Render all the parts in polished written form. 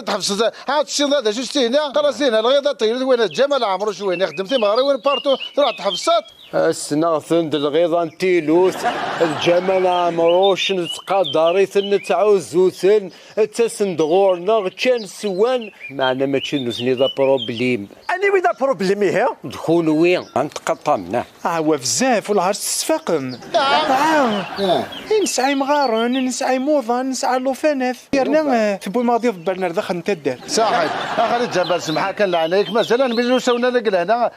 تحفظ عاد الشيء هذا شفتي هنا خلاص هنا الغيضه طير وين الجمال عمرو شويه خدمتي مغربي وين بارتو تروح تحفظات السنة ثند الغيضة نتيلوث الجمال عمروش نتقدري نتعوزوثن تسندغورنا كان سوان معنا ماشي نوزني ذا بروبليم أني وين بروبليمي هي؟ دخول وين غنتقطمنا هو بزاف والعرس تسفاقم نسعي مغارن نسعي موضة نسعي لوفانف يرنا تبو الماضي في برنر دخل نتدر صحيح اخر الجبل سمحه كان لعنيك مثلا نبيجو سونا نقل هنا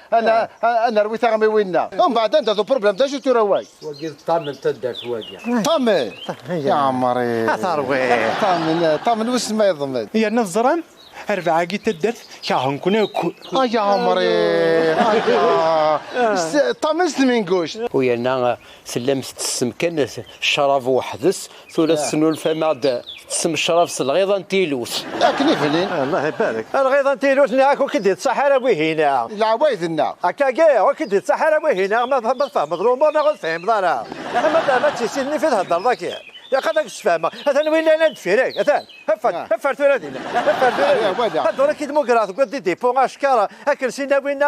انا رويت غامي وينا ومن بعد انت ذو بروبليم تاجي تروي وقيل طامن تدر واقع طمن يا عمري أثروي طمن وش ما يضمن يرنا الزرن 4 كي تدرت كاهن كنا يا عمري طمن سمين قوش ويانا سلمت تسم كان الشراب وحدث ثلاث سنون الفماد تسم الشراب الغيضة نتيلوث اكني فلين الله يبارك الغيضة نتيلوث ناك وكدي تصحر وهنا العوايدنا هكاكا وكدي تصحر وهنا ما فهم مظلوم ما غير فهم ضرا ما تسيني في الهضر ذاك يا قدك السفامة هذا وين انا ندفيرك هذا هفر ثلاثين هذا كي ديمقراط قد ديبون اشكارا اكل سينا وين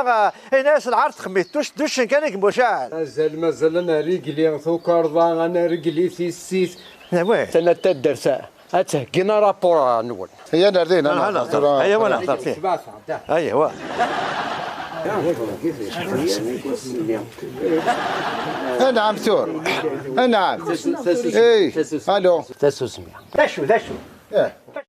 ناس العرض خميتوش دوش كانك مشاعر مازال انا رجلي ثوكرضا انا رجلي في السيس وين سنة تدر ساعة أتهجنا رابورا نقول هي نردين انا نهضر ايوا انا نهضر فيه ايوا نعم ثور نعم اي الو تسوسمية ذا شو